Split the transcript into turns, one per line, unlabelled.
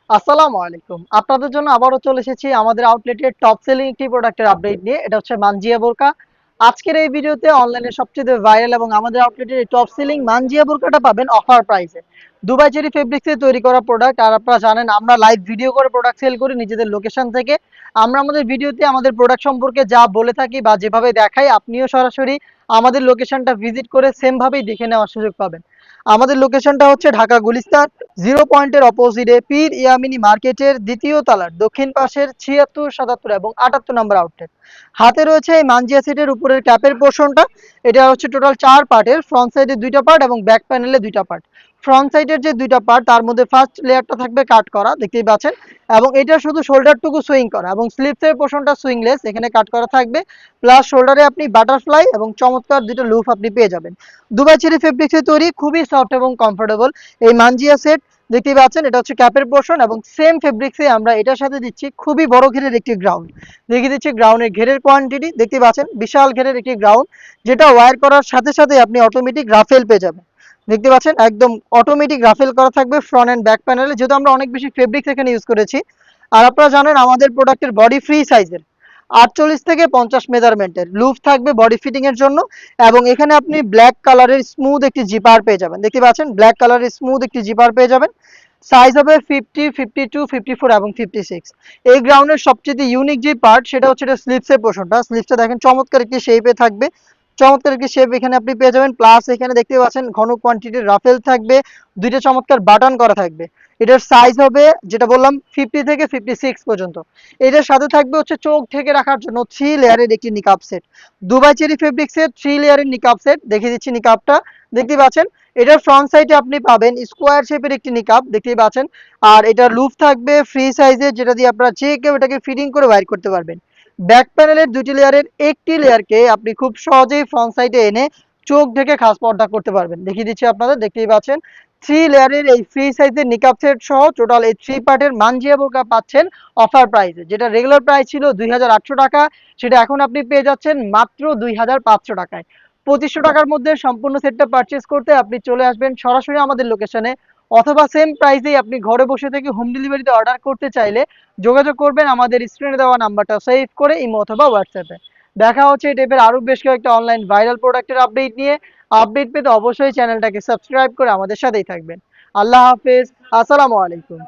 আসসালামু আলাইকুম। আপনাদের জন্য আবারও চলে এসেছি আমাদের আউটলেটের টপ সেলিং একটি প্রোডাক্টের আপডেট নিয়ে। এটা হচ্ছে মানজিয়া বোরকা। আজকের এই ভিডিওতে অনলাইনে সবচেয়ে ভাইরাল এবং আমাদের আউটলেটের এই টপ সেলিং মানজিয়া বোরকাটা পাবেন অফার প্রাইসে। দুবাই চেরি ফেব্রিক্স এ তৈরি করা প্রোডাক্ট। আর আপনারা জানেন আমরা লাইভ ভিডিও করে প্রোডাক্ট সেল করি নিজেদের লোকেশন থেকে। আমরা আমাদের ভিডিওতে আমাদের প্রোডাক্ট সম্পর্কে যা বলে থাকি বা যেভাবে দেখাই, আপনিও সরাসরি আমাদের লোকেশনটা ভিজিট করে সেম ভাবেই দেখে নেওয়ার সুযোগ পাবেন। আমাদের লোকেশনটা হচ্ছে ঢাকা গুলিস্তান জিরো পয়েন্টের অপোজিটে পীর ইয়ামিনী মার্কেটের দ্বিতীয় তলার দক্ষিণ পাশের ৭৬, ৭৭ এবং ৭৮ নম্বর আউটলেট। হাতে রয়েছে এই মানজিয়া সেটের উপরের ক্যাপের পোর্শনটা। এটা হচ্ছে টোটাল ৪ পার্টের, ফ্রন্ট সাইডে ২টা পার্ট এবং ব্যাক প্যানেলে ২টা পার্ট। ফ্রন্ট সাইডের যে ২টা পার্ট তার মধ্যে ফার্স্ট লেয়ারটা থাকবে কাট করা, দেখতেই পাচ্ছেন। এবং এটা শুধু শোল্ডারটুকু সুইং করা এবং স্লিপসের পোর্শনটা সুইংলেস, এখানে কাট করা থাকবে। প্লাস শোল্ডারে আপনি বাটারফ্লাই এবং চমৎকার ২টা লুপ আপনি পেয়ে যাবেন। দুবাই চেরি ফেব্রিক্সে তৈরি, খুবই সফট এবং কমফোর্টেবল এই মানজিয়া সেট। দেখতেই পাচ্ছেন এটা হচ্ছে ক্যাপের পোর্শন এবং সেম ফেব্রিক্সে আমরা এটার সাথে দিচ্ছি খুবই বড় ঘেরের একটি গ্রাউন্ড। দেখিয়ে দিচ্ছি গ্রাউন্ডের ঘেরের কোয়ান্টিটি, দেখতে পাচ্ছেন বিশাল ঘেরের একটি গ্রাউন্ড, যেটা ওয়্যার করার সাথে সাথে আপনি অটোমেটিক রাফেল পেয়ে যাবেন। দেখতে পাচ্ছেন একদম অটোমেটিক রাফেল করা থাকবে ফ্রন্ট এন্ড ব্যাক প্যানেলে, যেহেতু আমরা অনেক বেশি ফেব্রিক্স এখানে ইউজ করেছি। আর আপনারা জানেন আমাদের প্রোডাক্টের বডি ফ্রি সাইজের, ৪৮ থেকে ৫০ মেজারমেন্টের লুপ থাকবে বডি ফিটিং এর জন্য। এবং এখানে আপনি ব্ল্যাক কালারের স্মুথ একটি জিপার পেয়ে যাবেন, দেখতে পাচ্ছেন ব্ল্যাক কালারের স্মুথ একটি জিপার পেয়ে যাবেন। সাইজ হবে 50, 52, 54 এবং 56। এই গ্রাউন্ডের সবচেয়ে ইউনিক যে পার্ট সেটা হচ্ছে এটা স্লিপসের পোর্শনটা। স্লিপসটা দেখেন চমৎকার একটি শেপে থাকবে, চমৎকার একটি শেপ এখানে আপনি পেয়ে যাবেন। প্লাস এখানে দেখতে পাচ্ছেন ঘন কোয়ান্টিটির রাফেল থাকবে, দুইটা চমৎকার বাটন করা থাকবে। এটার সাইজ হবে যেটা বললাম 50 থেকে 56 পর্যন্ত। এটার সাথে থাকবে হচ্ছে চোখ ঢেকে রাখার জন্য 3 লেয়ারের একটি নিকাব সেট। দুবাই চেরি ফেব্রিক্সের 3 লেয়ারের নিকাব সেট, দেখিয়ে দিচ্ছি নিকাবটা। দেখতে পাচ্ছেন এটার ফ্রন্ট সাইডে আপনি পাবেন স্কোয়ার শেপের একটি নিকাব, দেখতেই পাচ্ছেন। আর এটার লুপ থাকবে ফ্রি সাইজে, যেটা দিয়ে আপনারা যে কেউ এটাকে ফিটিং করে বাইর করতে পারবেন। ব্যাক প্যানেলের ২টি লেয়ারের একটি লেয়ারকে আপনি খুব সহজেই ফ্রন্ট সাইডে এনে চোখ ঢেকে খাস পর্দা করতে পারবেন। দেখিয়ে দিচ্ছি আপনাদের, দেখতেই পাচ্ছেন 3 লেয়ারের এই ফ্রি সাইজের নিকাব সেট সহ টোটাল এই 3 পার্টের মানজিয়া বোরকা পাচ্ছেন অফার প্রাইসে। যেটা রেগুলার প্রাইস ছিল ২৮০০ টাকা, সেটা এখন আপনি পেয়ে যাচ্ছেন মাত্র ২৫০০ টাকায়। ২৫০০ টাকার মধ্যে সম্পূর্ণ সেটটা পারচেজ করতে আপনি চলে আসবেন সরাসরি আমাদের লোকেশনে, অথবা সেম প্রাইসেই আপনি ঘরে বসে থেকে হোম ডেলিভারিতে অর্ডার করতে চাইলে যোগাযোগ করবেন আমাদের স্ক্রিনে দেওয়া নাম্বারটা সেভ করে ইমো অথবা হোয়াটসঅ্যাপে। দেখা হচ্ছে এই টাইপের আরো বেশ কয়েকটা অনলাইন ভাইরাল প্রোডাক্টের আপডেট নিয়ে। আপডেট পেতে অবশ্যই চ্যানেলটাকে সাবস্ক্রাইব করে আমাদের সাথেই থাকবেন। আল্লাহ হাফেজ, আসসালামু আলাইকুম।